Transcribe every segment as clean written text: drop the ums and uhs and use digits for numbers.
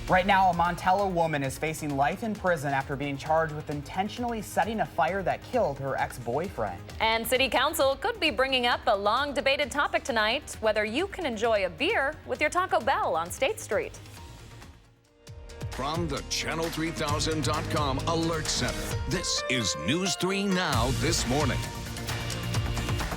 Right now, a Montello woman is facing life in prison after being charged with intentionally setting a fire that killed her ex-boyfriend. And City Council could be bringing up a long-debated topic tonight, whether you can enjoy a beer with your Taco Bell on State Street. From the Channel3000.com Alert Center, this is News 3 Now this morning.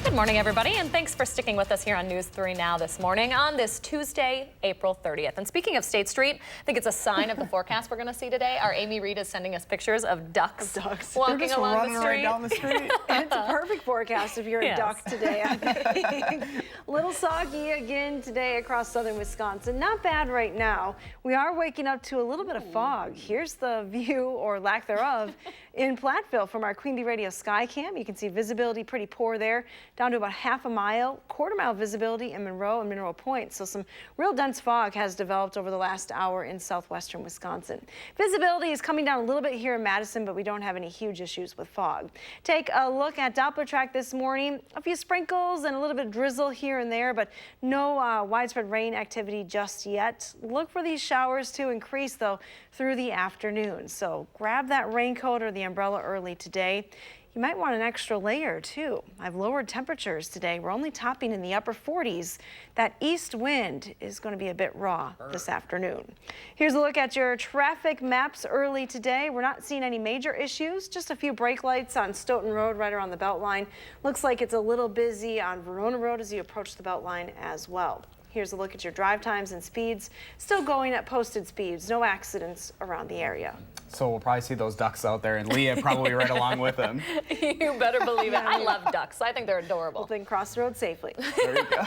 Good morning, everybody, and thanks for sticking with us here on News 3 Now this morning on this Tuesday, April 30th. And speaking of State Street, I think it's a sign of the forecast we're going to see today. Our Amy Reed is sending us pictures of ducks walking along the street. Right down the street. It's a perfect forecast if you're a duck today, I think. A little soggy again today across southern Wisconsin. Not bad right now. We are waking up to a little bit of fog. Here's the view, or lack thereof, in Platteville from our Queen Bee Radio Sky Cam. You can see visibility pretty poor there, down to about half a mile, quarter-mile visibility in Monroe and Mineral Point. So some real dense fog has developed over the last hour in southwestern Wisconsin. Visibility is coming down a little bit here in Madison, but we don't have any huge issues with fog. Take a look at Doppler track this morning. A few sprinkles and a little bit of drizzle here and there, but no widespread rain activity just yet. Look for these showers to increase, though, through the afternoon. So grab that raincoat or the umbrella early today. You might want an extra layer too. I've lowered temperatures today. We're only topping in the upper 40s. That east wind is going to be a bit raw this afternoon. Here's a look at your traffic maps early today. We're not seeing any major issues, just a few brake lights on Stoughton Road right around the Beltline. Looks like it's a little busy on Verona Road as you approach the Beltline as well. Here's a look at your drive times and speeds. Still going at posted speeds. No accidents around the area. So we'll probably see those ducks out there, and Leah probably right along with them. You better believe it. I love ducks. I think they're adorable. Well, then cross the road safely. There you go.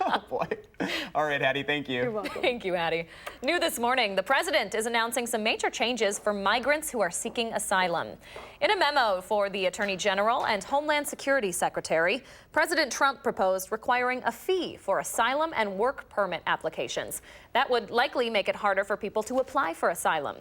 Oh, boy. All right, Hattie, thank you. You're welcome. Thank you, Hattie. New this morning, the president is announcing some major changes for migrants who are seeking asylum. In a memo for the Attorney General and Homeland Security Secretary, President Trump proposed requiring a fee for asylum and work permit applications. That would likely make it harder for people to apply for asylum.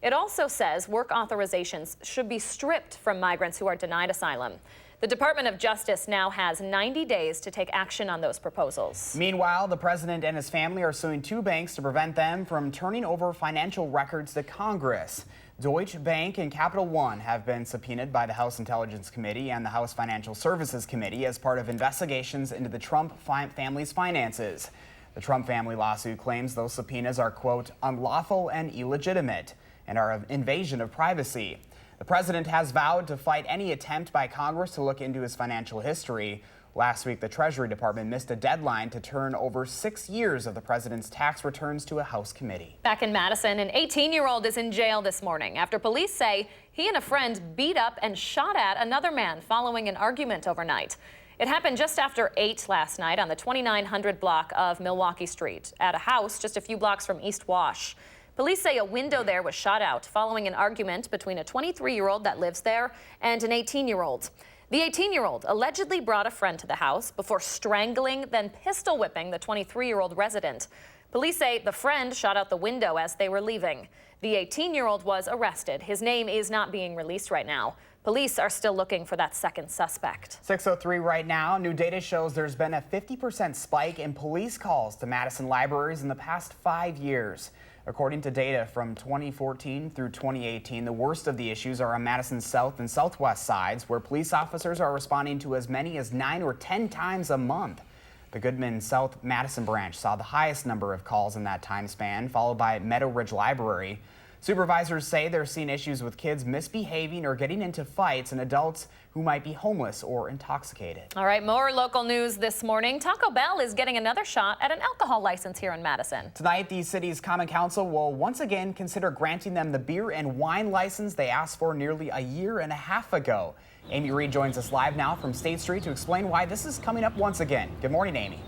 It also says work authorizations should be stripped from migrants who are denied asylum. The Department of Justice now has 90 days to take action on those proposals. Meanwhile, the president and his family are suing two banks to prevent them from turning over financial records to Congress. Deutsche Bank and Capital One have been subpoenaed by the House Intelligence Committee and the House Financial Services Committee as part of investigations into the Trump family's finances. The Trump family lawsuit claims those subpoenas are, quote, unlawful and illegitimate and are an invasion of privacy. The president has vowed to fight any attempt by Congress to look into his financial history. Last week, the Treasury Department missed a deadline to turn over 6 years of the president's tax returns to a House committee. Back in Madison, an 18-year-old is in jail this morning after police say he and a friend beat up and shot at another man following an argument overnight. It happened just after 8 last night on the 2900 block of Milwaukee Street at a house just a few blocks from East Wash. Police say a window there was shot out following an argument between a 23-year-old that lives there and an 18-year-old. The 18-year-old allegedly brought a friend to the house before strangling, then pistol whipping the 23-year-old resident. Police say the friend shot out the window as they were leaving. The 18-year-old was arrested. His name is not being released right now. Police are still looking for that second suspect. 6:03 right now. New data shows there's been a 50% spike in police calls to Madison libraries in the past 5 years. According to data from 2014 through 2018, the worst of the issues are on Madison's south and southwest sides, where police officers are responding to as many as 9 or 10 times a month. The Goodman South Madison branch saw the highest number of calls in that time span, followed by Meadow Ridge Library. Supervisors say they're seeing issues with kids misbehaving or getting into fights and adults who might be homeless or intoxicated. All right, more local news this morning. Taco Bell is getting another shot at an alcohol license here in Madison. Tonight, the city's Common Council will once again consider granting them the beer and wine license they asked for nearly a year and a half ago. Amy Reed joins us live now from State Street to explain why this is coming up once again. Good morning, Amy.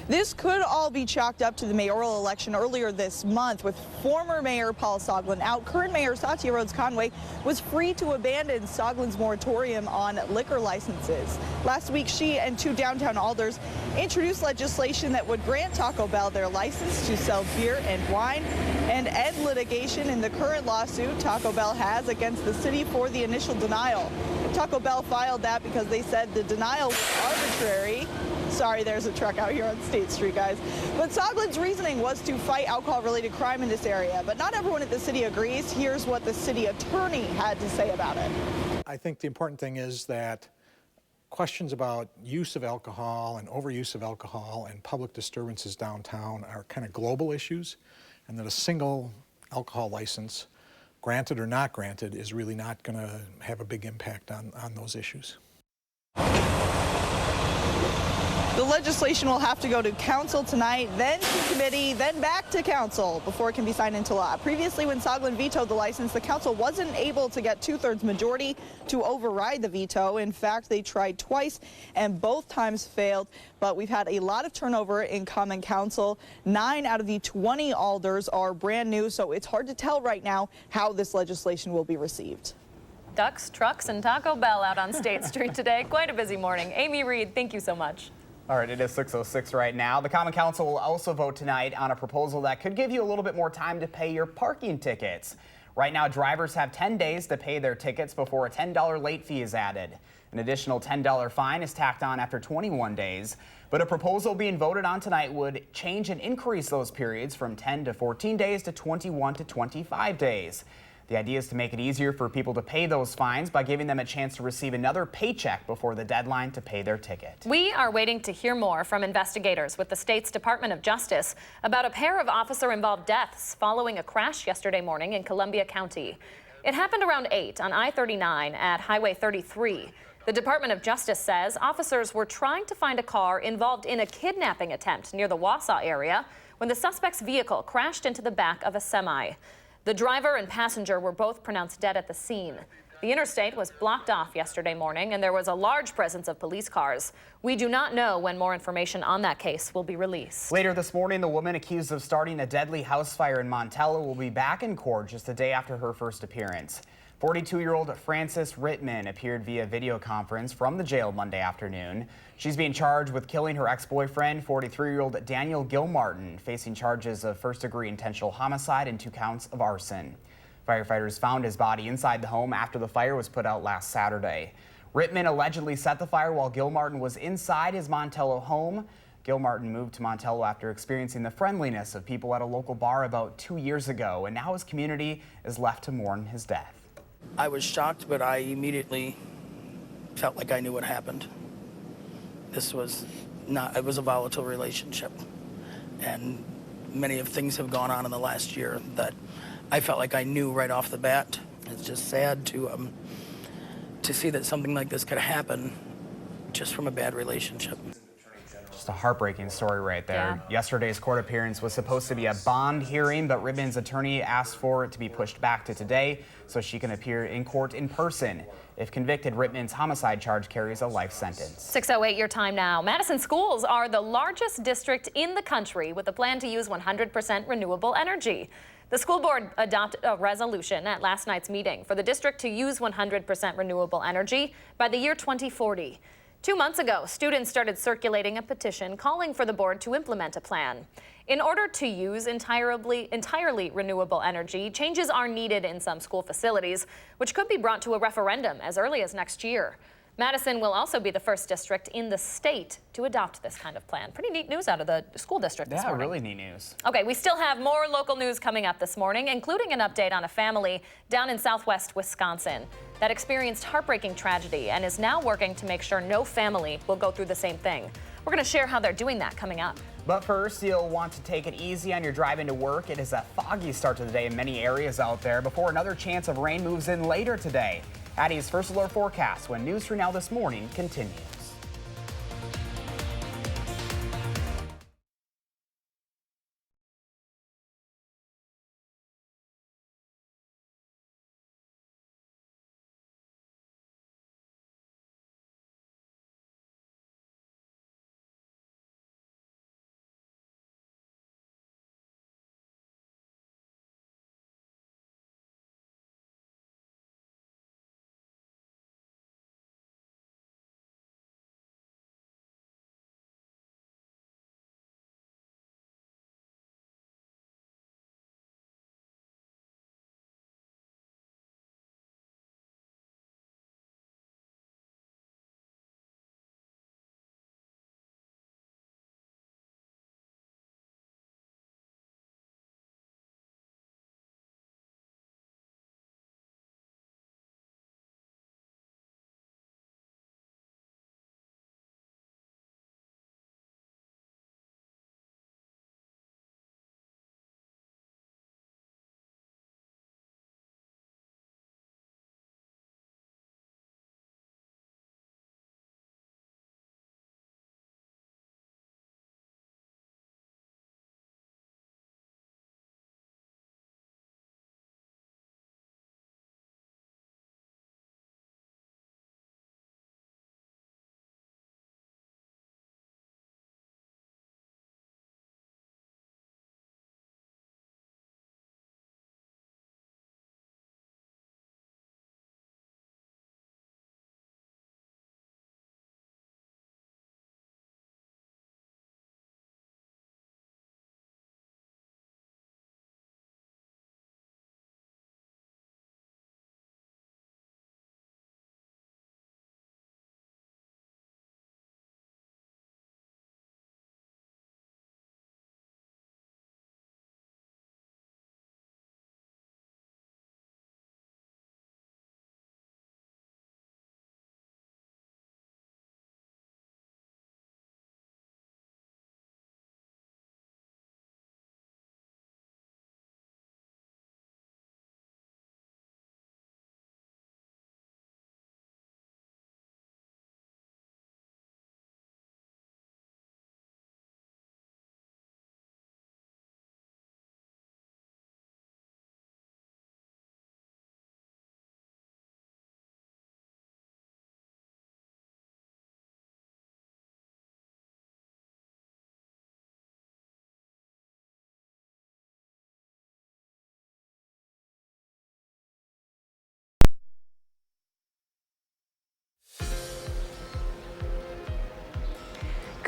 This could all be chalked up to the mayoral election earlier this month with former Mayor Paul Soglin out. Current Mayor Satya Rhodes Conway was free to abandon Soglin's moratorium on liquor licenses. Last week, she and two downtown alders introduced legislation that would grant Taco Bell their license to sell beer and wine and end litigation in the current lawsuit Taco Bell has against the city for the initial denial. Taco Bell filed that because they said the denial was arbitrary. Sorry, there's a truck out here on State Street, guys. But Soglin's reasoning was to fight alcohol-related crime in this area, but not everyone at the city agrees. Here's what the city attorney had to say about it. I think the important thing is that questions about use of alcohol and overuse of alcohol and public disturbances downtown are kind of global issues, and that a single alcohol license, granted or not granted, is really not going to have a big impact on those issues. The legislation will have to go to council tonight, then to committee, then back to council before it can be signed into law. Previously, when Soglin vetoed the license, the council wasn't able to get 2/3 majority to override the veto. In fact, they tried twice and both times failed. But we've had a lot of turnover in common council. 9 out of the 20 alders are brand new, so it's hard to tell right now how this legislation will be received. Ducks, trucks, and Taco Bell out on State Street today. Quite a busy morning. Amy Reed, thank you so much. All right, it is 6:06 right now. The Common Council will also vote tonight on a proposal that could give you a little bit more time to pay your parking tickets. Right now, drivers have 10 days to pay their tickets before a $10 late fee is added. An additional $10 fine is tacked on after 21 days. But a proposal being voted on tonight would change and increase those periods from 10 to 14 days to 21 to 25 days. The idea is to make it easier for people to pay those fines by giving them a chance to receive another paycheck before the deadline to pay their ticket. We are waiting to hear more from investigators with the state's Department of Justice about a pair of officer-involved deaths following a crash yesterday morning in Columbia County. It happened around 8 on I-39 at Highway 33. The Department of Justice says officers were trying to find a car involved in a kidnapping attempt near the Wausau area when the suspect's vehicle crashed into the back of a semi. The driver and passenger were both pronounced dead at the scene. The interstate was blocked off yesterday morning, and there was a large presence of police cars. We do not know when more information on that case will be released. Later this morning, the woman accused of starting a deadly house fire in Montello will be back in court just a day after her first appearance. 42-year-old Frances Rittman appeared via video conference from the jail Monday afternoon. She's being charged with killing her ex-boyfriend, 43-year-old Daniel Gilmartin, facing charges of first-degree intentional homicide and 2 counts of arson. Firefighters found his body inside the home after the fire was put out last Saturday. Rittman allegedly set the fire while Gilmartin was inside his Montello home. Gilmartin moved to Montello after experiencing the friendliness of people at a local bar about 2 years ago, and now his community is left to mourn his death. I was shocked, but I immediately felt like I knew what happened. It was a volatile relationship. And many of things have gone on in the last year that I felt like I knew right off the bat. It's just sad to see that something like this could happen just from a bad relationship. Just a heartbreaking story right there. Yeah. Yesterday's court appearance was supposed to be a bond hearing, but Rittman's attorney asked for it to be pushed back to today so she can appear in court in person. If convicted, Rittman's homicide charge carries a life sentence. 6:08 your time now. Madison schools are the largest district in the country with a plan to use 100% renewable energy. The school board adopted a resolution at last night's meeting for the district to use 100% renewable energy by the year 2040. 2 months ago, students started circulating a petition calling for the board to implement a plan. In order to use entirely renewable energy, changes are needed in some school facilities, which could be brought to a referendum as early as next year. Madison will also be the first district in the state to adopt this kind of plan. Pretty neat news out of the school district this morning. Yeah, really neat news. Okay, we still have more local news coming up this morning, including an update on a family down in southwest Wisconsin that experienced heartbreaking tragedy and is now working to make sure no family will go through the same thing. We're going to share how they're doing that coming up. But first, you'll want to take it easy on your drive into work. It is a foggy start to the day in many areas out there before another chance of rain moves in later today. Addie's First Alert forecast when News 3 Now This Morning continues.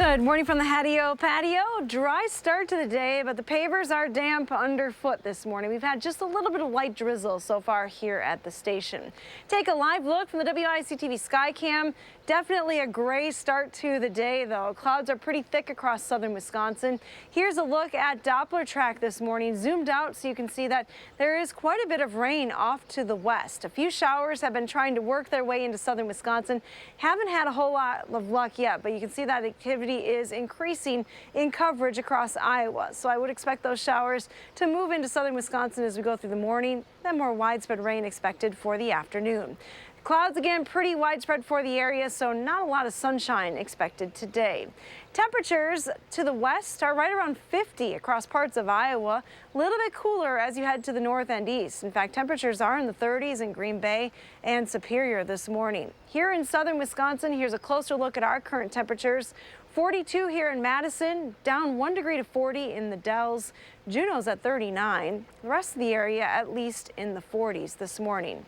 Good morning from the patio. Dry start to the day, but the pavers are damp underfoot this morning. We've had just a little bit of light drizzle so far here at the station. Take a live look from the WISC-TV Skycam. Definitely a gray start to the day, though. Clouds are pretty thick across southern Wisconsin. Here's a look at Doppler track this morning, zoomed out so you can see that there is quite a bit of rain off to the west. A few showers have been trying to work their way into southern Wisconsin. Haven't had a whole lot of luck yet, but you can see that activity is increasing in coverage across Iowa. So I would expect those showers to move into southern Wisconsin as we go through the morning, then more widespread rain expected for the afternoon. Clouds again pretty widespread for the area, so not a lot of sunshine expected today. Temperatures to the west are right around 50 across parts of Iowa. A little bit cooler as you head to the north and east. In fact, temperatures are in the 30s in Green Bay and Superior this morning. Here in southern Wisconsin, here's a closer look at our current temperatures. 42 here in Madison, down 1 degree to 40 in the Dells. Juneau's at 39. The rest of the area at least in the 40s this morning.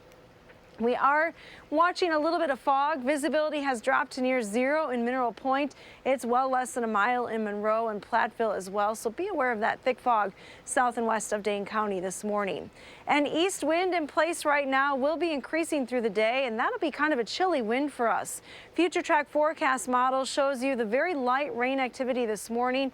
We are watching a little bit of fog. Visibility has dropped to near zero in Mineral Point. It's well less than a mile in Monroe and Platteville as well, so be aware of that thick fog south and west of Dane County this morning. An east wind in place right now will be increasing through the day, and that'll be kind of a chilly wind for us. Future track forecast model shows you the very light rain activity this morning,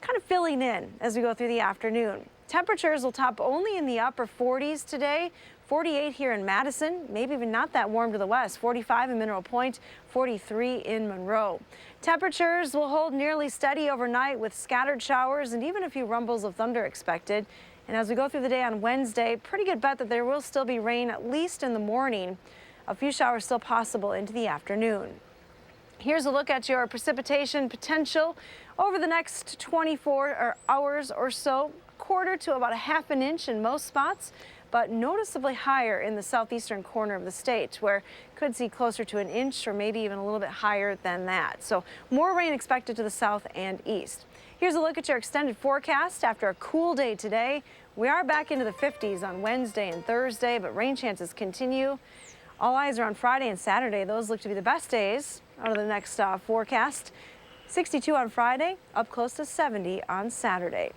kind of filling in as we go through the afternoon. Temperatures will top only in the upper 40s today. 48 here in Madison, maybe even not that warm to the west. 45 in Mineral Point, 43 in Monroe. Temperatures will hold nearly steady overnight with scattered showers and even a few rumbles of thunder expected. And as we go through the day on Wednesday, pretty good bet that there will still be rain at least in the morning. A few showers still possible into the afternoon. Here's a look at your precipitation potential over the next 24 hours or so. Quarter to about a half an inch in most spots, but noticeably higher in the southeastern corner of the state, where could see closer to an inch or maybe even a little bit higher than that. So more rain expected to the south and east. Here's a look at your extended forecast. After a cool day today, we are back into the 50s on Wednesday and Thursday, but rain chances continue. All eyes are on Friday and Saturday. Those look to be the best days out of the next forecast. 62 on Friday, up close to 70 on Saturday.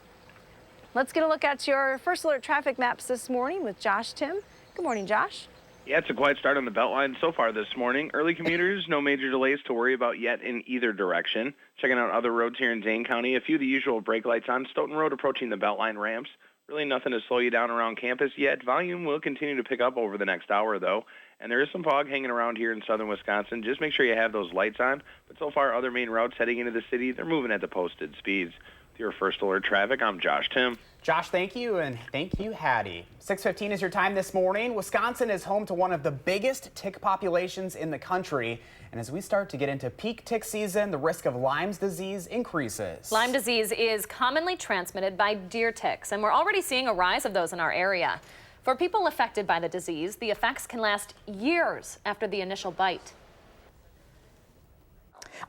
Let's get a look at your first alert traffic maps this morning with Josh Tim. Good morning, Josh. Yeah, it's a quiet start on the Beltline so far this morning. Early commuters, no major delays to worry about yet in either direction. Checking out other roads here in Dane County, a few of the usual brake lights on. Stoughton Road approaching the Beltline ramps. Really nothing to slow you down around campus yet. Volume will continue to pick up over the next hour, though. And there is some fog hanging around here in southern Wisconsin. Just make sure you have those lights on. But so far, other main routes heading into the city, they're moving at the posted speeds. With your first alert traffic, I'm Josh Tim. Josh, thank you, and thank you, Hattie. 6:15 is your time this morning. Wisconsin is home to one of the biggest tick populations in the country. And as we start to get into peak tick season, the risk of Lyme's disease increases. Lyme disease is commonly transmitted by deer ticks, and we're already seeing a rise of those in our area. For people affected by the disease, the effects can last years after the initial bite.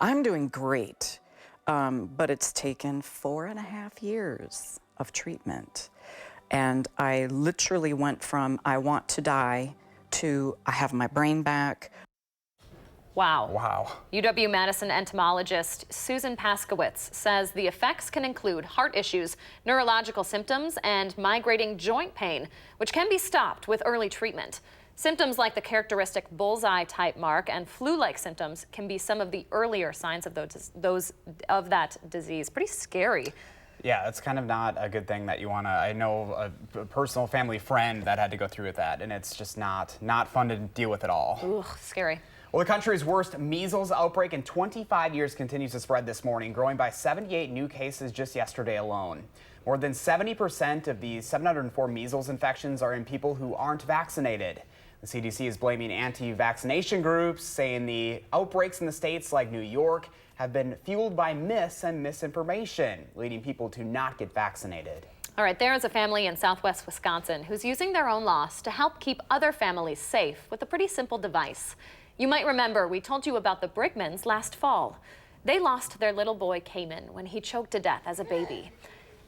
I'm doing great, but it's taken 4.5 years of treatment. And I literally went from I want to die to I have my brain back. Wow. Wow. UW-Madison entomologist Susan Paskowitz says the effects can include heart issues, neurological symptoms, and migrating joint pain, which can be stopped with early treatment. Symptoms like the characteristic bullseye type mark and flu-like symptoms can be some of the earlier signs of of that disease. Pretty scary. Yeah, it's kind of not a good thing that you want to. I know a personal family friend that had to go through with that, and it's just not fun to deal with at all. Ooh, scary. Well, the country's worst measles outbreak in 25 years continues to spread this morning, growing by 78 new cases just yesterday alone. More than 70% of the 704 measles infections are in people who aren't vaccinated. The CDC is blaming anti-vaccination groups, saying the outbreaks in the states like New York have been fueled by myths and misinformation, leading people to not get vaccinated. All right, there is a family in southwest Wisconsin who's using their own loss to help keep other families safe with a pretty simple device. You might remember we told you about the Brigmans last fall. They lost their little boy Cayman when he choked to death as a baby.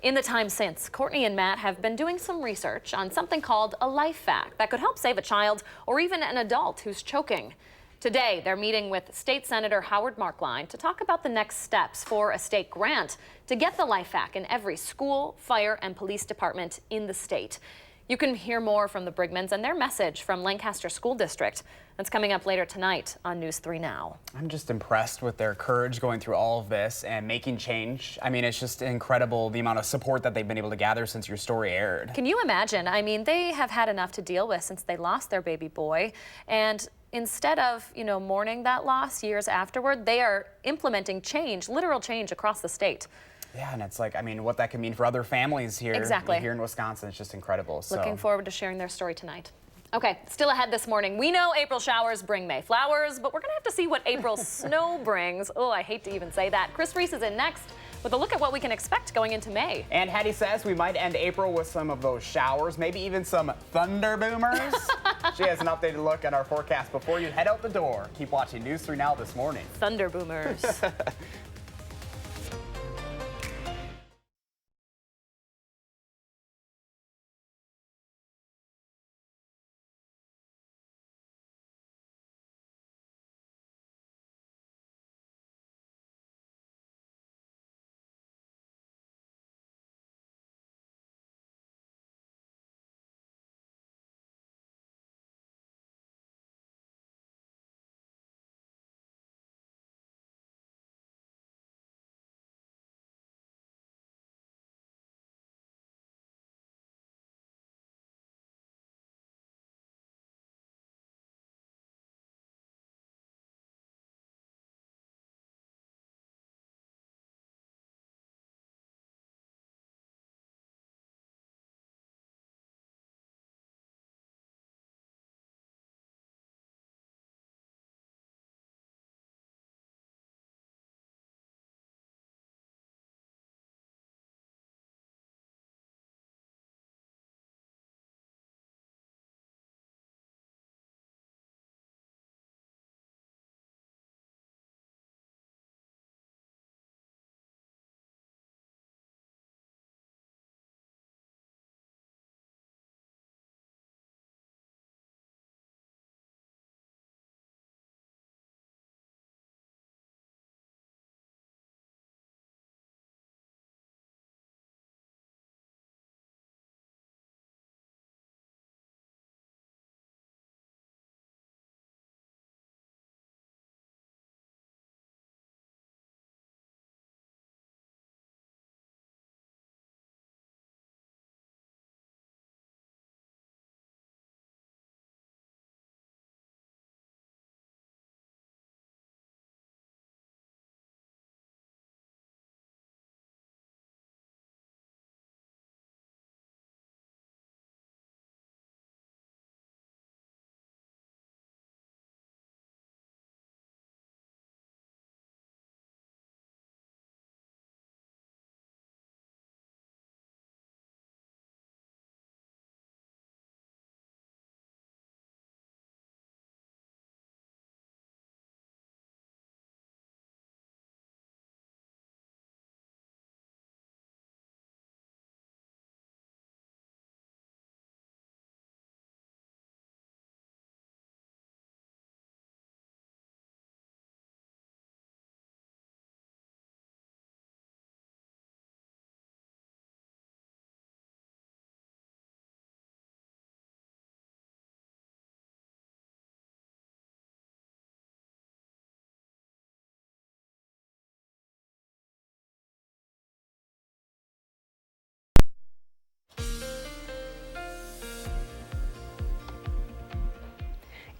In the time since, Courtney and Matt have been doing some research on something called a life fact that could help save a child or even an adult who's choking. Today, they're meeting with State Senator Howard Markline to talk about the next steps for a state grant to get the life hack in every school, fire, and police department in the state. You can hear more from the Brigmans and their message from Lancaster School District. That's coming up later tonight on News 3 Now. I'm just impressed with their courage going through all of this and making change. I mean, it's just incredible the amount of support that they've been able to gather since your story aired. Can you imagine? I mean, they have had enough to deal with since they lost their baby boy. And instead of, mourning that loss years afterward, they are implementing change, literal change across the state. Yeah, and it's like, I mean, what that could mean for other families here, Exactly. here in Wisconsin is just incredible. So. Looking forward to sharing their story tonight. Okay, still ahead this morning. We know April showers bring May flowers, but we're going to have to see what April snow brings. Oh, I hate to even say that. Chris Reese is in next with a look at what we can expect going into May. And Hattie says we might end April with some of those showers, maybe even some thunder boomers. She has an updated look at our forecast before you head out the door. Keep watching News 3 Now this morning. Thunder boomers.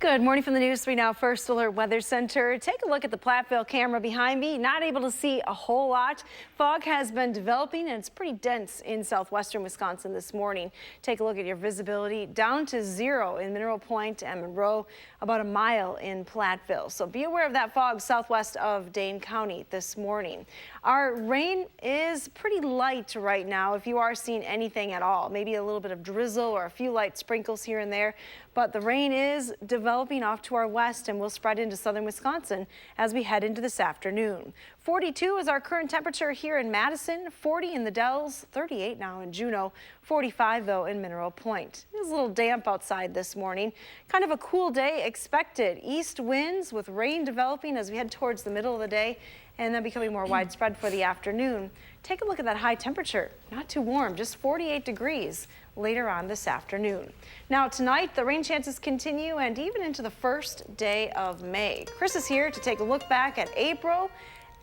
Good morning from the News 3 Now First Alert Weather Center. Take a look at the Platteville camera behind me. Not able to see a whole lot. Fog has been developing and it's pretty dense in southwestern Wisconsin this morning. Take a look at your visibility down to 0 in Mineral Point and Monroe, about a mile in Platteville. So be aware of that fog southwest of Dane County this morning. Our rain is pretty light right now if you are seeing anything at all. Maybe a little bit of drizzle or a few light sprinkles here and there. But the rain is developing off to our west and will spread into southern Wisconsin as we head into this afternoon. 42 is our current temperature here in Madison, 40 in the Dells, 38 now in Juneau, 45 though in Mineral Point. It was a little damp outside this morning. Kind of a cool day expected. East winds with rain developing as we head towards the middle of the day and then becoming more widespread for the afternoon. Take a look at that high temperature. Not too warm, just 48 degrees later on this afternoon. Now tonight, the rain chances continue and even into the first day of May. Chris is here to take a look back at April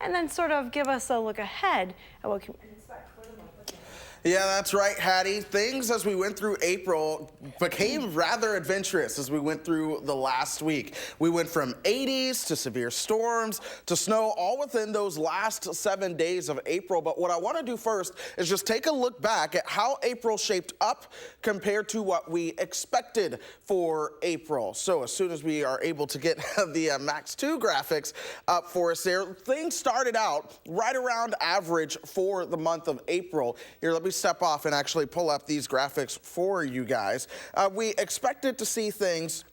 and then sort of give us a look ahead at what can expect for the month. Yeah, that's right, Hattie. Things as we went through April became rather adventurous as we went through the last week. We went from 80s to severe storms to snow all within those last 7 days of April. But what I want to do first is just take a look back at how April shaped up compared to what we expected for April. So as soon as we are able to get the Max 2 graphics up for us there, things started out right around average for the month of April. Here, let me step off and actually pull up these graphics for you guys. We expected to see things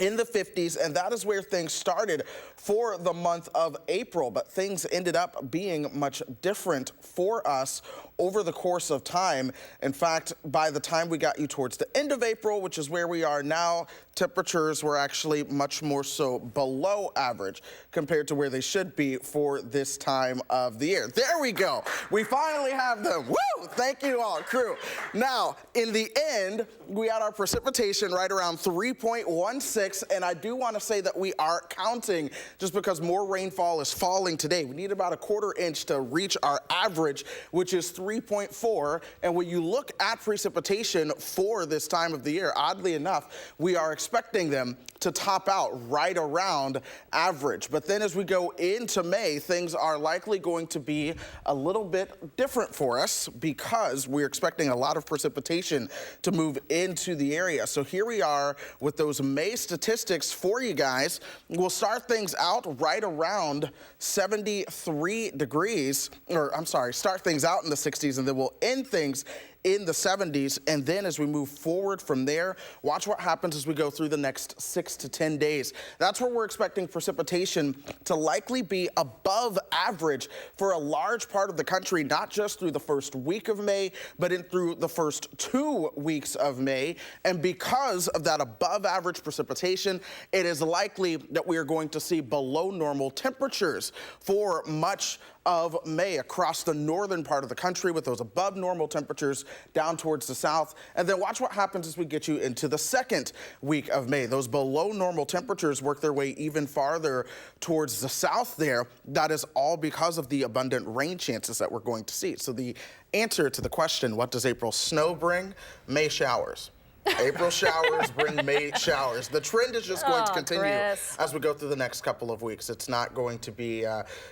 in the 50s, and that is where things started for the month of April, but things ended up being much different for us over the course of time. In fact, by the time we got you towards the end of April, which is where we are now, temperatures were actually much more so below average compared to where they should be for this time of the year. There we go. We finally have them. Woo! Thank you all, crew. Now, in the end, we had our precipitation right around 3.16, and I do want to say that we are counting just because more rainfall is falling today. We need about a quarter inch to reach our average, which is 3.4. And when you look at precipitation for this time of the year, oddly enough, we are expecting them to top out right around average. But then as we go into May, things are likely going to be a little bit different for us because we're expecting a lot of precipitation to move into the area. So here we are with those May statistics for you guys. We'll start things out right around 73 degrees, or I'm sorry, start things out in the 60s and then we'll end things in the 70s. And then as we move forward from there, watch what happens as we go through the next 6 to 10 days. That's where we're expecting precipitation to likely be above average for a large part of the country, not just through the first week of May, but through the first 2 weeks of May. And because of that above average precipitation, it is likely that we are going to see below normal temperatures for much of May across the northern part of the country with those above normal temperatures down towards the south. And then watch what happens as we get you into the second week of May. Those below normal temperatures work their way even farther towards the south there. That is all because of the abundant rain chances that we're going to see. So the answer to the question, what does April snow bring? May showers. April showers bring May showers. The trend is just going to continue as we go through the next couple of weeks. It's not going to be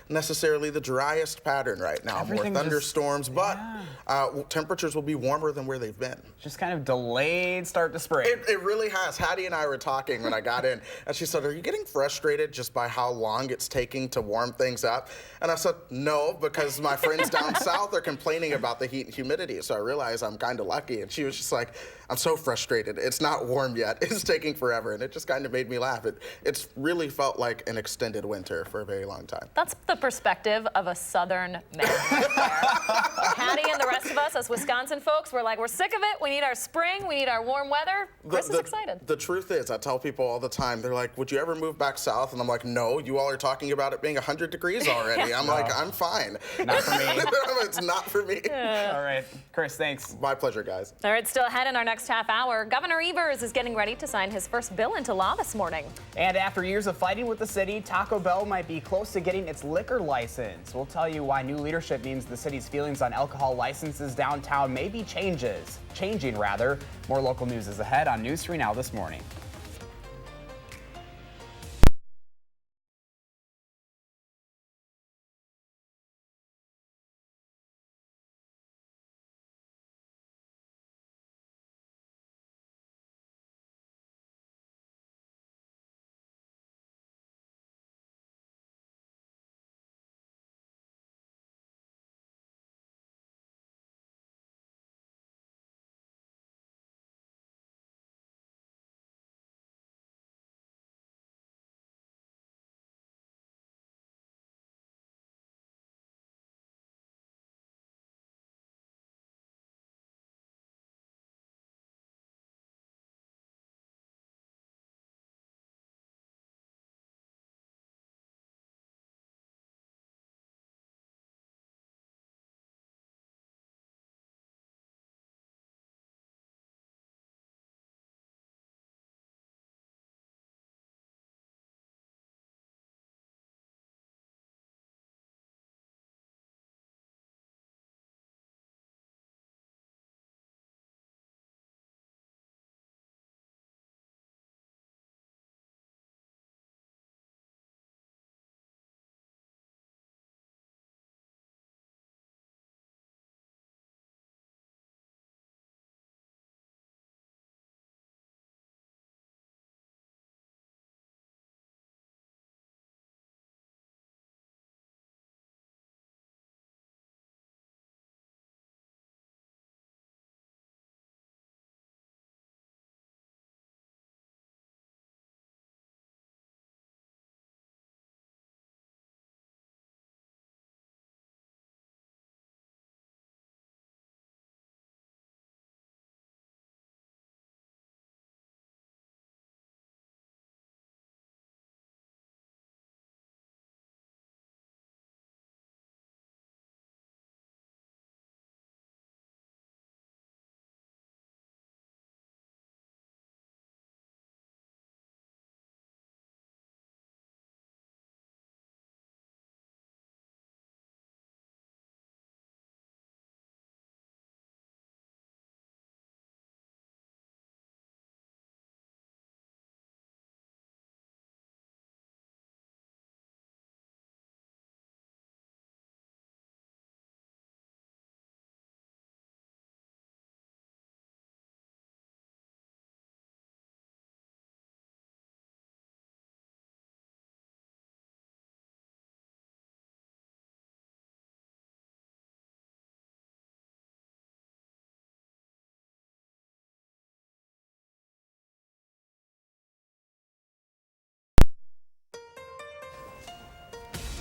necessarily the driest pattern right now. More thunderstorms, but temperatures will be warmer than where they've been. Just kind of delayed start to spring. It really has. Hattie and I were talking when I got in, and she said, are you getting frustrated just by how long it's taking to warm things up? And I said, no, because my friends down south are complaining about the heat and humidity. So I realized I'm kind of lucky. And she was just like, I'm so frustrated. It's not warm yet. It's taking forever. And it just kind of made me laugh. It's really felt like an extended winter for a very long time. That's the perspective of a Southern man right there. Hattie and the rest of us as Wisconsin folks, we're like, we're sick of it. We need our spring. We need our warm weather. Chris is excited. The truth is, I tell people all the time, they're like, would you ever move back south? And I'm like, no, you all are talking about it being 100 degrees already. I'm like, I'm fine. Not for me. It's not for me. All right. Chris, thanks. My pleasure, guys. All right, still ahead in our next half hour, Governor Evers is getting ready to sign his first bill into law this morning. And after years of fighting with the city, Taco Bell might be close to getting its liquor license. We'll tell you why new leadership means the city's feelings on alcohol licenses downtown may be changing. More local news is ahead on News 3 Now this morning.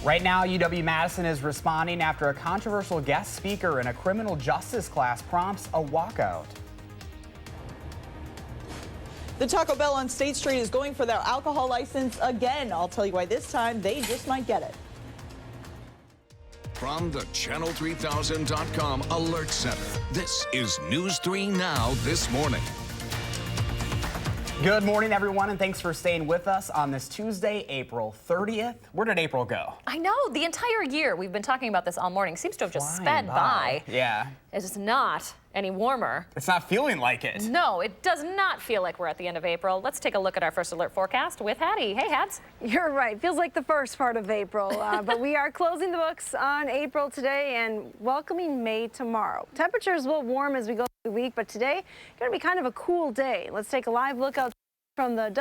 Right now, UW-Madison is responding after a controversial guest speaker in a criminal justice class prompts a walkout. The Taco Bell on State Street is going for their alcohol license again. I'll tell you why this time they just might get it. From the Channel3000.com Alert Center, this is News 3 Now this morning. Good morning, everyone, and thanks for staying with us on this Tuesday, April 30th. Where did April go? I know, the entire year we've been talking about this all morning. Seems to have just Flying sped by. Yeah. It's not any warmer. It's not feeling like it. No, it does not feel like we're at the end of April. Let's take a look at our first alert forecast with Hattie. Hey, Hats. You're right. Feels like the first part of April, but we are closing the books on April today and welcoming May tomorrow. Temperatures will warm as we go through the week, but today going to be kind of a cool day. Let's take a live look out from the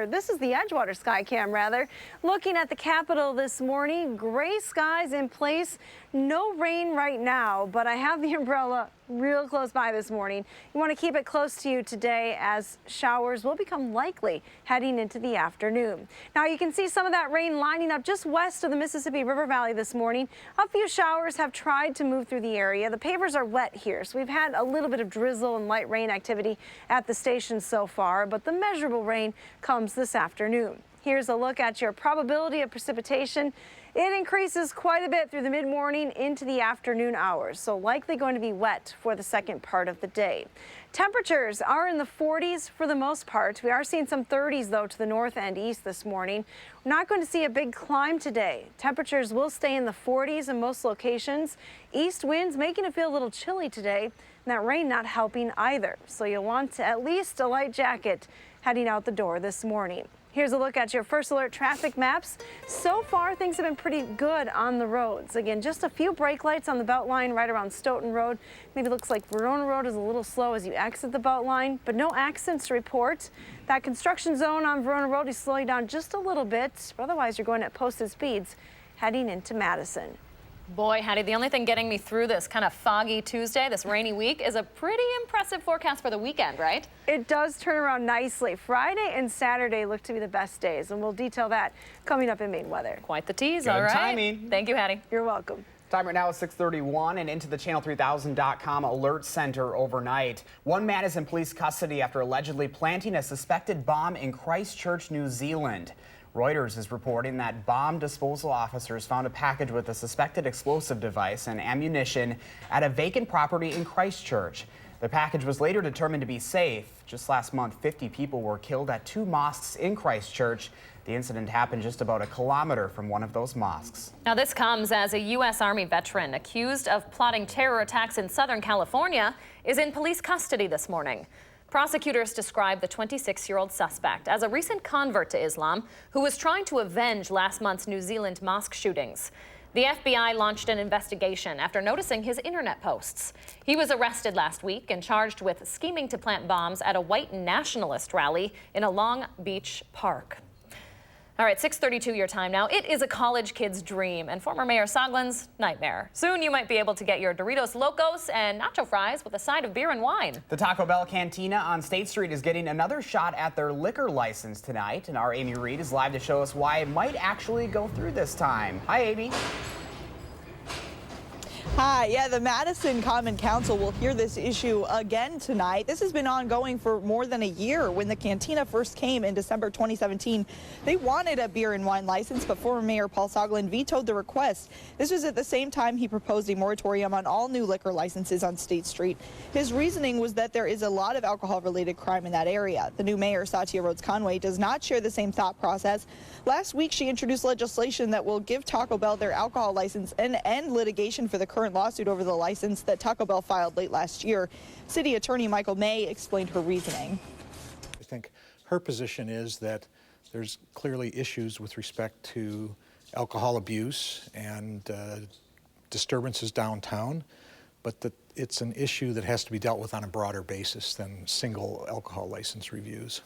this is the Edgewater sky cam rather. Looking at the Capitol this morning, gray skies in place. No rain right now, but I have the umbrella real close by this morning. You want to keep it close to you today as showers will become likely heading into the afternoon. Now you can see some of that rain lining up just west of the Mississippi River Valley this morning. A few showers have tried to move through the area. The pavers are wet here, so we've had a little bit of drizzle and light rain activity at the station so far, but the measurable rain comes this afternoon. Here's a look at your probability of precipitation. It increases quite a bit through the mid-morning into the afternoon hours, so likely going to be wet for the second part of the day. Temperatures are in the 40s for the most part. We are seeing some 30s, though, to the north and east this morning. We're not going to see a big climb today. Temperatures will stay in the 40s in most locations. East winds making it feel a little chilly today, and that rain not helping either. So you'll want at least a light jacket heading out the door this morning. Here's a look at your first alert traffic maps. So far, things have been pretty good on the roads. Again, just a few brake lights on the Beltline right around Stoughton Road. Maybe looks like Verona Road is a little slow as you exit the Beltline, but no accidents to report. That construction zone on Verona Road is slowing down just a little bit, but otherwise you're going at posted speeds heading into Madison. Boy, Hattie, the only thing getting me through this kind of foggy Tuesday, this rainy week, is a pretty impressive forecast for the weekend, right? It does turn around nicely. Friday and Saturday look to be the best days, and we'll detail that coming up in Maine weather. Quite the tease, Good all right. timing. Thank you, Hattie. You're welcome. Time right now is 6:31 and into the Channel3000.com Alert Center overnight. One man is in police custody after allegedly planting a suspected bomb in Christchurch, New Zealand. Reuters is reporting that bomb disposal officers found a package with a suspected explosive device and ammunition at a vacant property in Christchurch. The package was later determined to be safe. Just last month, 50 people were killed at two mosques in Christchurch. The incident happened just about a kilometer from one of those mosques. Now, this comes as a U.S. Army veteran accused of plotting terror attacks in Southern California is in police custody this morning. Prosecutors describe the 26-year-old suspect as a recent convert to Islam who was trying to avenge last month's New Zealand mosque shootings. The FBI launched an investigation after noticing his internet posts. He was arrested last week and charged with scheming to plant bombs at a white nationalist rally in a Long Beach park. All right, 6:32 your time now. It is a college kid's dream and former Mayor Soglin's nightmare. Soon you might be able to get your Doritos Locos and nacho fries with a side of beer and wine. The Taco Bell Cantina on State Street is getting another shot at their liquor license tonight, and our Amy Reed is live to show us why it might actually go through this time. Hi, Amy. Hi, yeah, the Madison Common Council will hear this issue again tonight. This has been ongoing for more than a year. When the cantina first came in December 2017, they wanted a beer and wine license, but former Mayor Paul Soglin vetoed the request. This was at the same time he proposed a moratorium on all new liquor licenses on State Street. His reasoning was that there is a lot of alcohol-related crime in that area. The new mayor, Satya Rhodes-Conway, does not share the same thought process. Last week, she introduced legislation that will give Taco Bell their alcohol license and end litigation for the current lawsuit over the license that Taco Bell filed late last year. City Attorney Michael May explained her reasoning. I think her position is that there's clearly issues with respect to alcohol abuse and disturbances downtown, but that it's an issue that has to be dealt with on a broader basis than single alcohol license reviews.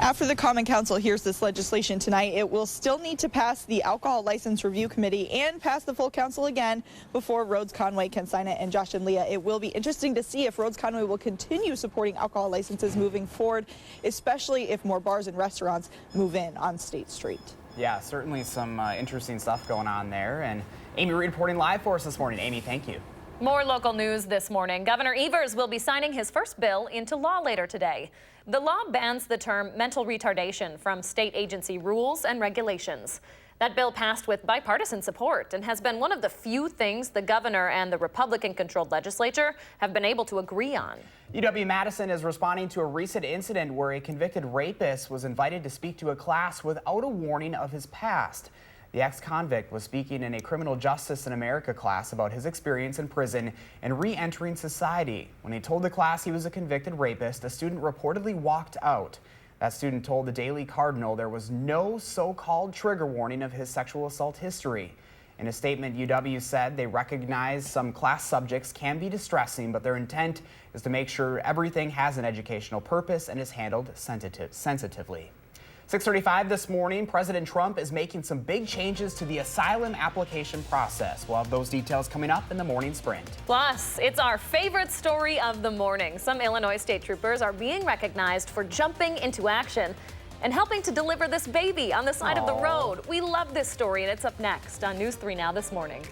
After the Common Council hears this legislation tonight, it will still need to pass the Alcohol License Review Committee and pass the full council again before Rhodes-Conway can sign it. And Josh and Leah, it will be interesting to see if Rhodes-Conway will continue supporting alcohol licenses moving forward, especially if more bars and restaurants move in on State Street. Yeah, certainly some interesting stuff going on there. And Amy Reed reporting live for us this morning. Amy, thank you. More local news this morning. Governor Evers will be signing his first bill into law later today. The law bans the term mental retardation from state agency rules and regulations. That bill passed with bipartisan support and has been one of the few things the governor and the Republican-controlled legislature have been able to agree on. UW-Madison is responding to a recent incident where a convicted rapist was invited to speak to a class without a warning of his past. The ex-convict was speaking in a criminal justice in America class about his experience in prison and re-entering society. When he told the class he was a convicted rapist, the student reportedly walked out. That student told the Daily Cardinal there was no so-called trigger warning of his sexual assault history. In a statement, UW said they recognize some class subjects can be distressing, but their intent is to make sure everything has an educational purpose and is handled sensitively. 6:35 this morning, President Trump is making some big changes to the asylum application process. We'll have those details coming up in the morning sprint. Plus, it's our favorite story of the morning. Some Illinois state troopers are being recognized for jumping into action and helping to deliver this baby on the side of the road. We love this story, and it's up next on News 3 Now this morning.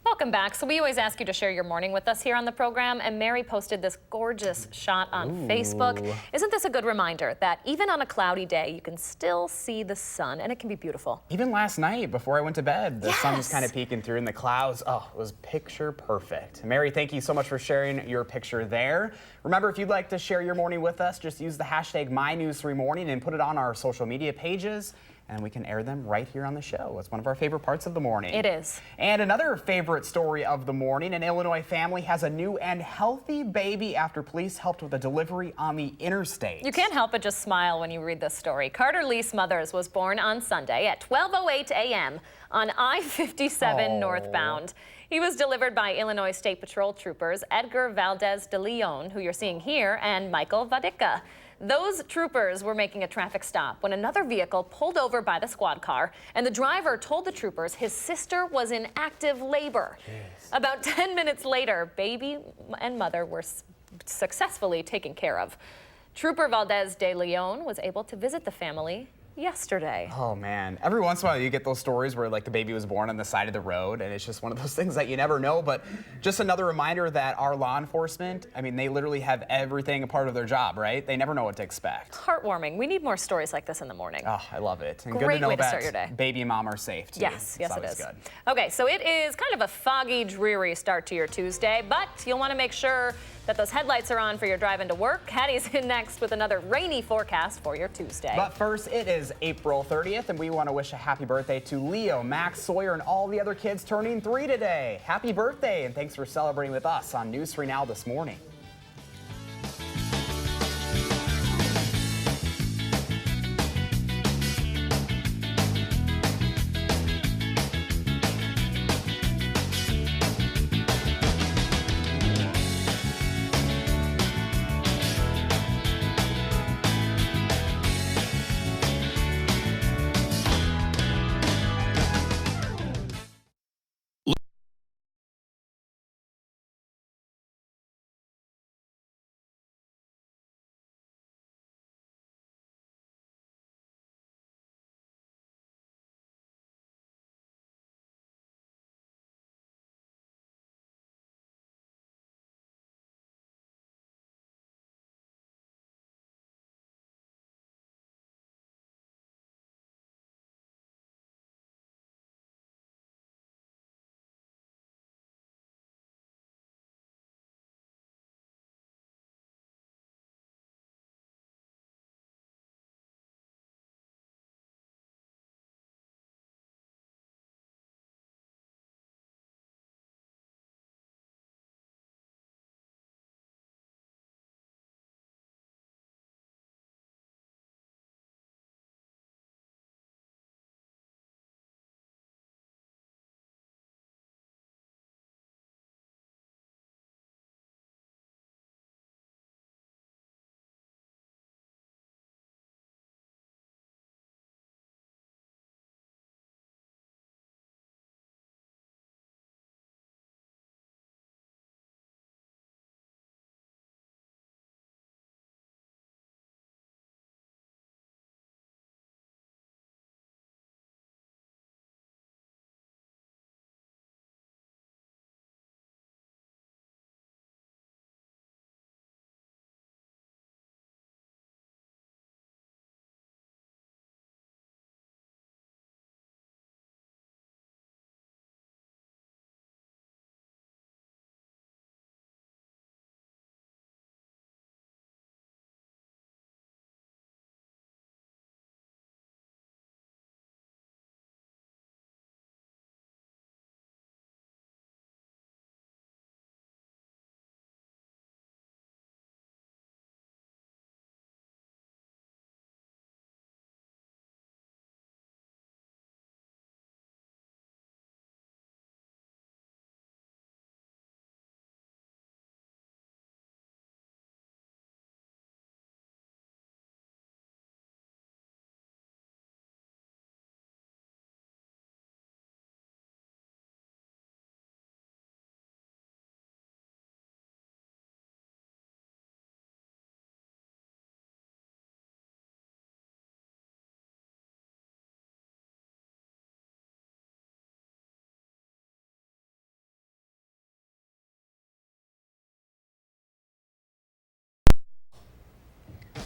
Welcome back. So we always ask you to share your morning with us here on the program, and Mary posted this gorgeous shot on Facebook. Isn't this a good reminder that even on a cloudy day, you can still see the sun, and it can be beautiful? Even last night before I went to bed, the sun was kind of peeking through in the clouds. Oh, it was picture perfect. Mary, thank you so much for sharing your picture there. Remember, if you'd like to share your morning with us, just use the hashtag MyNews3Morning and put it on our social media pages, and we can air them right here on the show. It's one of our favorite parts of the morning. It is. And another favorite story of the morning, an Illinois family has a new and healthy baby after police helped with a delivery on the interstate. You can't help but just smile when you read this story. Carter Lee Smothers was born on Sunday at 12:08 a.m. on I-57 northbound. He was delivered by Illinois State Patrol troopers Edgar Valdez de Leon, who you're seeing here, and Michael Vadica. Those troopers were making a traffic stop when another vehicle pulled over by the squad car, and the driver told the troopers his sister was in active labor. Jeez. About 10 minutes later, baby and mother were successfully taken care of. Trooper Valdez de Leon was able to visit the family yesterday. Oh man, every once in a while you get those stories where like the baby was born on the side of the road, and it's just one of those things that you never know. But just another reminder that our law enforcement, I mean, they literally have everything a part of their job, right? They never know what to expect. Heartwarming. We need more stories like this in the morning. Oh, I love it. And Great good to know way to that start your day. baby and mom are safe too. Yes, yes it is. Good. Okay, so it is kind of a foggy, dreary start to your Tuesday, but you'll want to make sure that those headlights are on for your drive into work. Hattie's in next with another rainy forecast for your Tuesday. But first, it is April 30th, and we want to wish a happy birthday to Leo, Max, Sawyer, and all the other kids turning 3 today. Happy birthday, and thanks for celebrating with us on News 3 Now this morning.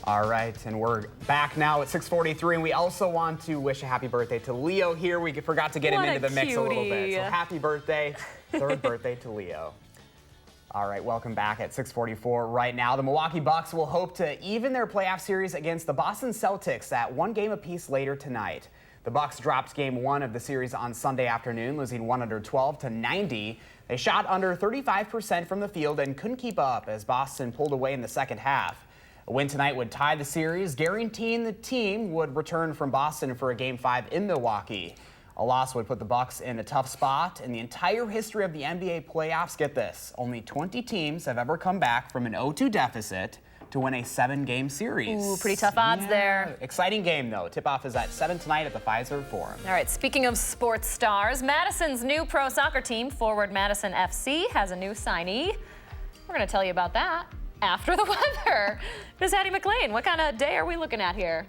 All right, and we're back now at 6:43, and we also want to wish a happy birthday to Leo here. We forgot to get him into the mix a little bit. So happy birthday, third birthday to Leo. All right, welcome back at 6:44 right now. The Milwaukee Bucks will hope to even their playoff series against the Boston Celtics at 1 game apiece later tonight. The Bucks dropped game 1 of the series on Sunday afternoon, losing 112 to 90. They shot under 35% from the field and couldn't keep up as Boston pulled away in the second half. A win tonight would tie the series, guaranteeing the team would return from Boston for a Game 5 in Milwaukee. A loss would put the Bucks in a tough spot. In the entire history of the NBA playoffs, get this, only 20 teams have ever come back from an 0-2 deficit to win a 7-game series. Ooh, pretty tough odds there. Exciting game, though. Tip-off is at 7 tonight at the Fiserv Forum. All right, speaking of sports stars, Madison's new pro soccer team, Forward Madison FC, has a new signee. We're going to tell you about that after the weather. Miss Hattie McLean, what kind of day are we looking at here?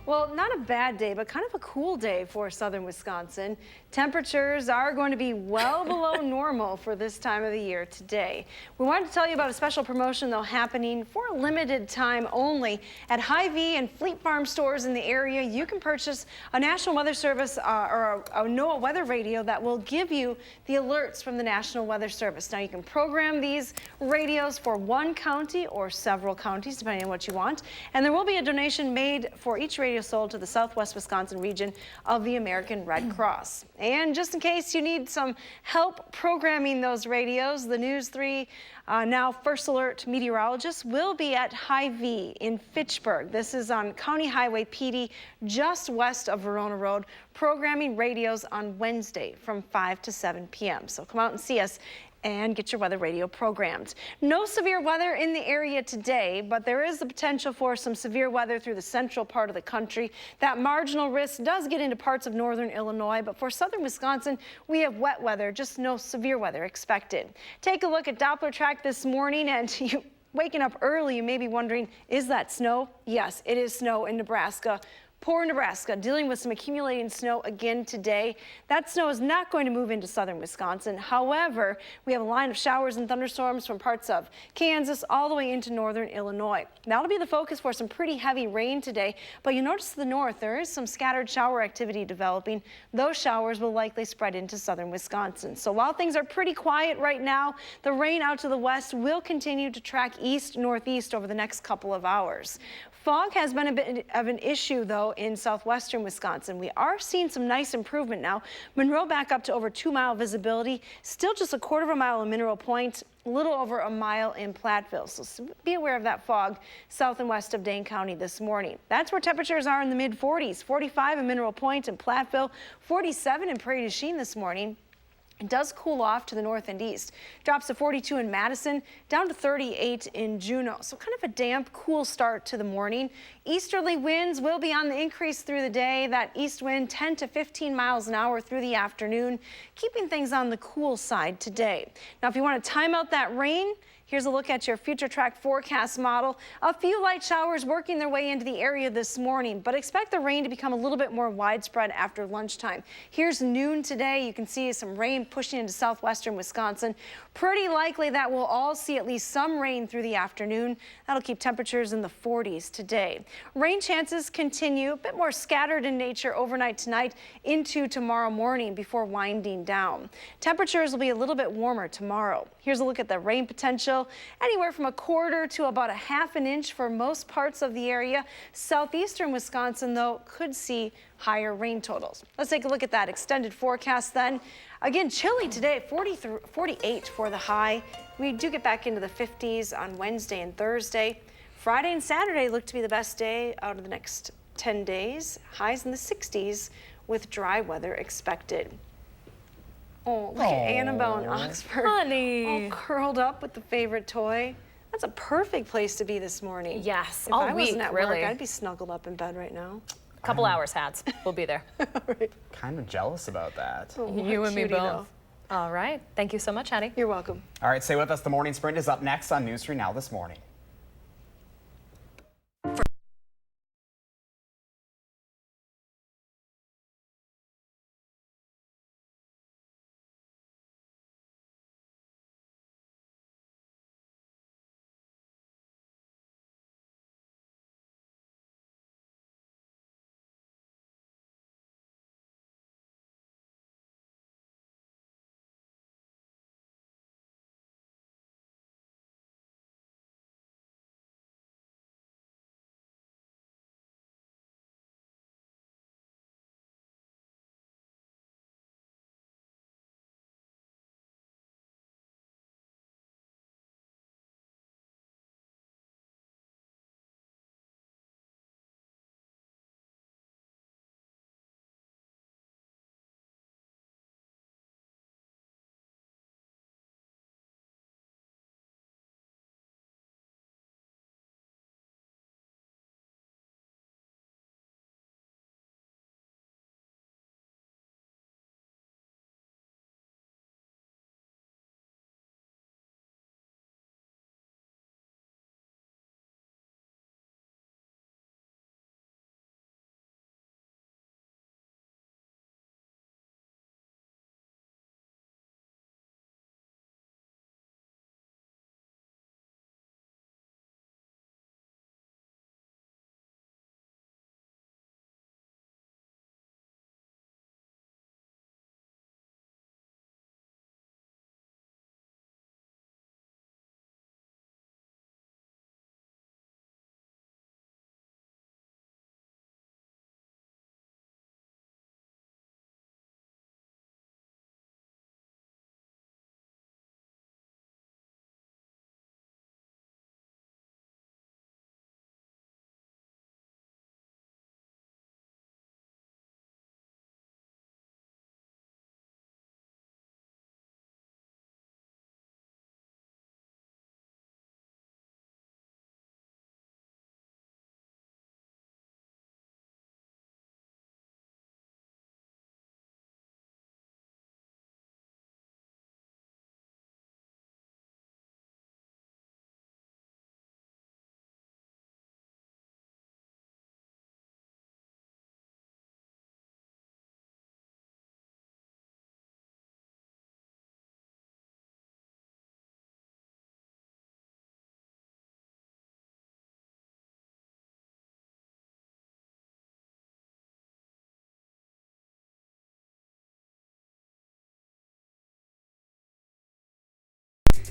Well, not a bad day, but kind of a cool day for southern Wisconsin. Temperatures are going to be well below normal for this time of the year today. We wanted to tell you about a special promotion, though, happening for a limited time only. At Hy-Vee and Fleet Farm stores in the area, you can purchase a National Weather Service or a NOAA weather radio that will give you the alerts from the National Weather Service. Now, you can program these radios for one county or several counties, depending on what you want. And there will be a donation made for each radio sold to the Southwest Wisconsin region of the American Red Cross. And just in case you need some help programming those radios, the News 3 now First Alert meteorologist will be at Hy-Vee in Fitchburg. This is on County Highway PD just west of Verona Road, programming radios on Wednesday from 5 to 7 p.m. So come out and see us and get your weather radio programmed. No severe weather in the area today, but there is the potential for some severe weather through the central part of the country. That marginal risk does get into parts of northern Illinois, but for southern Wisconsin, we have wet weather, just no severe weather expected. Take a look at Doppler track this morning, and you waking up early, you may be wondering, is that snow? Yes, it is snow in Nebraska. Poor Nebraska dealing with some accumulating snow again today. That snow is not going to move into southern Wisconsin. However, we have a line of showers and thunderstorms from parts of Kansas all the way into northern Illinois. That'll be the focus for some pretty heavy rain today, but you notice to the north there is some scattered shower activity developing. Those showers will likely spread into southern Wisconsin. So while things are pretty quiet right now, the rain out to the west will continue to track east-northeast over the next couple of hours. Fog has been a bit of an issue, though, in southwestern Wisconsin. We are seeing some nice improvement now. Monroe back up to over 2-mile visibility, still just a quarter of a mile in Mineral Point, a little over a mile in Platteville. So be aware of that fog south and west of Dane County this morning. That's where temperatures are in the mid-40s, 45 in Mineral Point and Platteville, 47 in Prairie du Chien this morning. It does cool off to the north and east. Drops to 42 in Madison, down to 38 in Juneau. So kind of a damp, cool start to the morning. Easterly winds will be on the increase through the day. That east wind 10 to 15 miles an hour through the afternoon, keeping things on the cool side today. Now, if you want to time out that rain, here's a look at your future track forecast model. A few light showers working their way into the area this morning, but expect the rain to become a little bit more widespread after lunchtime. Here's noon today. You can see some rain pushing into southwestern Wisconsin. Pretty likely that we'll all see at least some rain through the afternoon. That'll keep temperatures in the 40s today. Rain chances continue, a bit more scattered in nature overnight tonight into tomorrow morning before winding down. Temperatures will be a little bit warmer tomorrow. Here's a look at the rain potential. Anywhere from a quarter to about a half an inch for most parts of the area. Southeastern Wisconsin, though, could see higher rain totals. Let's take a look at that extended forecast then. Again, chilly today, 48 for the high. We do get back into the 50s on Wednesday and Thursday. Friday and Saturday look to be the best day out of the next 10 days. Highs in the 60s with dry weather expected. Oh, look at Annabelle in Oxford. Honey. All curled up with the favorite toy. That's a perfect place to be this morning. Yes, if all I week, wasn't at really. work, I'd be snuggled up in bed right now. Couple hours, Hats. We'll be there. Right. Kind of jealous about that. Oh, You and me cutie, both. though. All right. Thank you so much, Hattie. You're welcome. All right, stay with us. The Morning Sprint is up next on News 3 Now This Morning.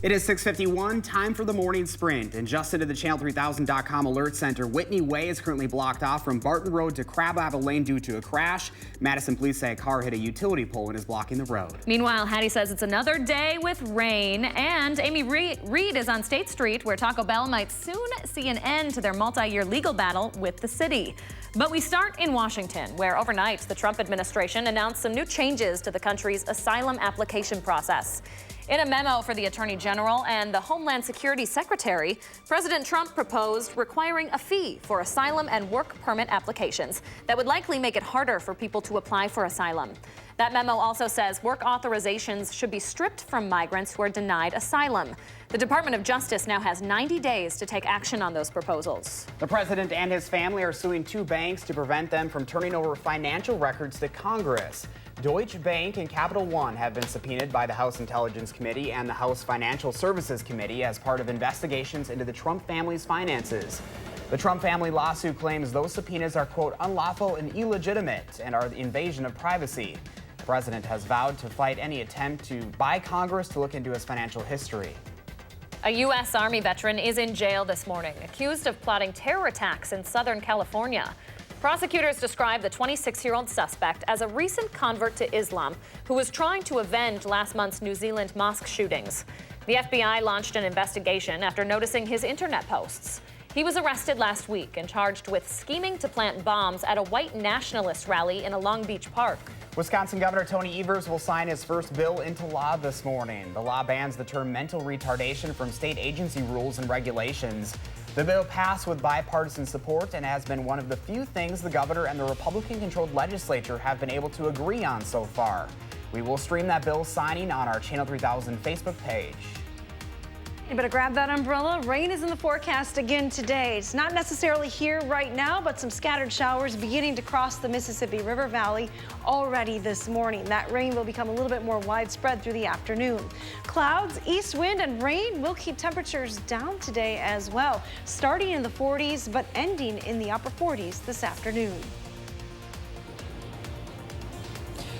It is 6:51, time for the morning sprint. And just into the Channel3000.com alert center, Whitney Way is currently blocked off from Barton Road to Crabapple Lane due to a crash. Madison police say a car hit a utility pole and is blocking the road. Meanwhile, Hattie says it's another day with rain. And Amy Reed is on State Street, where Taco Bell might soon see an end to their multi-year legal battle with the city. But we start in Washington, where overnight the Trump administration announced some new changes to the country's asylum application process. In a memo for the Attorney General and the Homeland Security Secretary, President Trump proposed requiring a fee for asylum and work permit applications that would likely make it harder for people to apply for asylum. That memo also says work authorizations should be stripped from migrants who are denied asylum. The Department of Justice now has 90 days to take action on those proposals. The president and his family are suing two banks to prevent them from turning over financial records to Congress. Deutsche Bank and Capital One have been subpoenaed by the House Intelligence Committee and the House Financial Services Committee as part of investigations into the Trump family's finances. The Trump family lawsuit claims those subpoenas are, quote, unlawful and illegitimate and are the invasion of privacy. The president has vowed to fight any attempt by Congress to look into his financial history. A U.S. Army veteran is in jail this morning, accused of plotting terror attacks in Southern California. Prosecutors describe the 26-year-old suspect as a recent convert to Islam who was trying to avenge last month's New Zealand mosque shootings. The FBI launched an investigation after noticing his internet posts. He was arrested last week and charged with scheming to plant bombs at a white nationalist rally in a Long Beach park. Wisconsin Governor Tony Evers will sign his first bill into law this morning. The law bans the term mental retardation from state agency rules and regulations. The bill passed with bipartisan support and has been one of the few things the governor and the Republican-controlled legislature have been able to agree on so far. We will stream that bill signing on our Channel 3000 Facebook page. You better grab that umbrella. Rain is in the forecast again today. It's not necessarily here right now, but some scattered showers beginning to cross the Mississippi River Valley already this morning. That rain will become a little bit more widespread through the afternoon. Clouds, east wind, and rain will keep temperatures down today as well, starting in the 40s, but ending in the upper 40s this afternoon.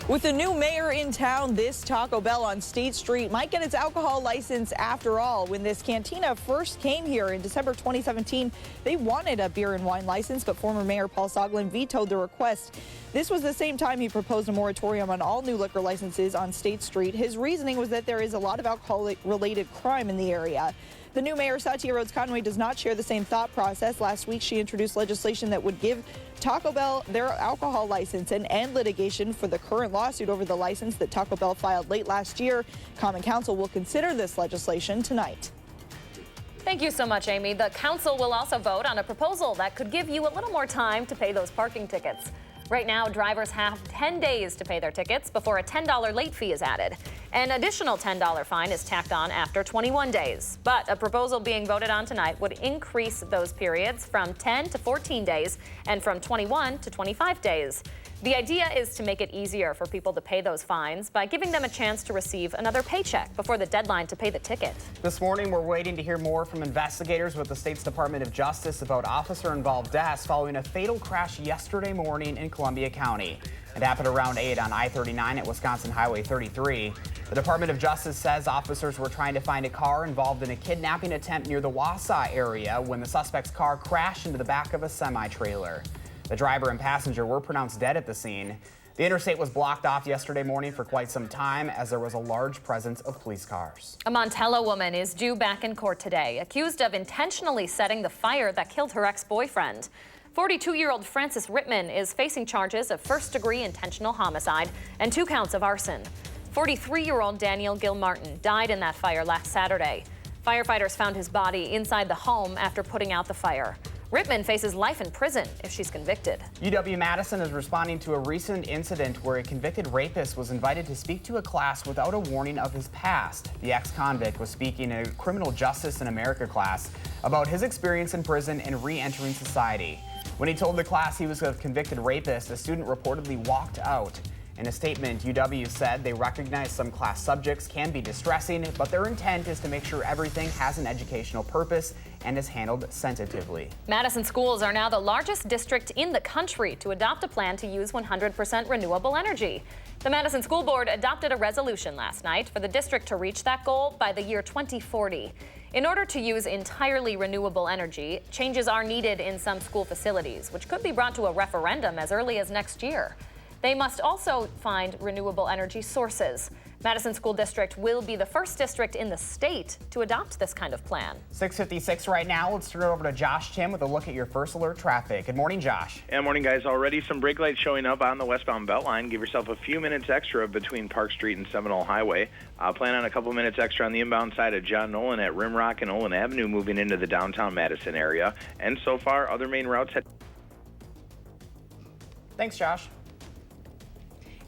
With the new mayor in town, this Taco Bell on State Street might get its alcohol license after all. When this cantina first came here in December 2017, they wanted a beer and wine license, but former Mayor Paul Soglin vetoed the request. This was the same time he proposed a moratorium on all new liquor licenses on State Street. His reasoning was that there is a lot of alcohol-related crime in the area. The new mayor, Satya Rhodes Conway, does not share the same thought process. Last week, she introduced legislation that would give Taco Bell their alcohol license and end litigation for the current lawsuit over the license that Taco Bell filed late last year. Common Council will consider this legislation tonight. Thank you so much, Amy. The council will also vote on a proposal that could give you a little more time to pay those parking tickets. Right now, drivers have 10 days to pay their tickets before a $10 late fee is added. An additional $10 fine is tacked on after 21 days. But a proposal being voted on tonight would increase those periods from 10 to 14 days and from 21 to 25 days. The idea is to make it easier for people to pay those fines by giving them a chance to receive another paycheck before the deadline to pay the ticket. This morning, we're waiting to hear more from investigators with the state's Department of Justice about officer-involved deaths following a fatal crash yesterday morning in Columbia County. It happened around 8 on I-39 at Wisconsin Highway 33. The Department of Justice says officers were trying to find a car involved in a kidnapping attempt near the Wausau area when the suspect's car crashed into the back of a semi-trailer. The driver and passenger were pronounced dead at the scene. The interstate was blocked off yesterday morning for quite some time as there was a large presence of police cars. A Montello woman is due back in court today, accused of intentionally setting the fire that killed her ex-boyfriend. 42-year-old Frances Rittman is facing charges of first-degree intentional homicide and 2 counts of arson. 43-year-old Daniel Gilmartin died in that fire last Saturday. Firefighters found his body inside the home after putting out the fire. Rittman faces life in prison if she's convicted. UW-Madison is responding to a recent incident where a convicted rapist was invited to speak to a class without a warning of his past. The ex-convict was speaking in a Criminal Justice in America class about his experience in prison and re-entering society. When he told the class he was a convicted rapist, a student reportedly walked out. In a statement, UW said they recognize some class subjects can be distressing, but their intent is to make sure everything has an educational purpose and is handled sensitively. Madison schools are now the largest district in the country to adopt a plan to use 100% renewable energy. The Madison School Board adopted a resolution last night for the district to reach that goal by the year 2040. In order to use entirely renewable energy, changes are needed in some school facilities, which could be brought to a referendum as early as next year. They must also find renewable energy sources. Madison School District will be the first district in the state to adopt this kind of plan. 6:56 right now. Let's turn it over to Josh Tim with a look at your first alert traffic. Good morning, Josh. Yeah, morning, guys. Already some brake lights showing up on the westbound Beltline. Give yourself a few minutes extra between Park Street and Seminole Highway. Plan on a couple minutes extra on the inbound side of John Nolan at Rimrock and Olin Avenue moving into the downtown Madison area. And so far, other main routes had... Thanks, Josh.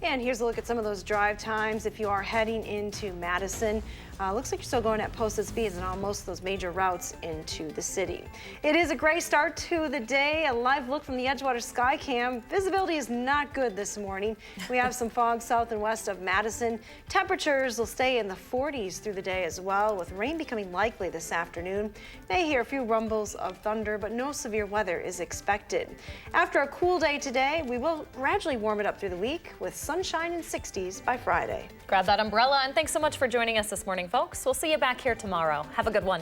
And here's a look at some of those drive times if you are heading into Madison. Looks like you're still going at posted speeds on most of those major routes into the city. It is a great start to the day. A live look from the Edgewater Skycam. Visibility is not good this morning. We have some fog south and west of Madison. Temperatures will stay in the 40s through the day as well, with rain becoming likely this afternoon. May hear a few rumbles of thunder, but no severe weather is expected. After a cool day today, we will gradually warm it up through the week with sunshine in 60s by Friday. Grab that umbrella, and thanks so much for joining us this morning, folks. We'll see you back here tomorrow. Have a good one.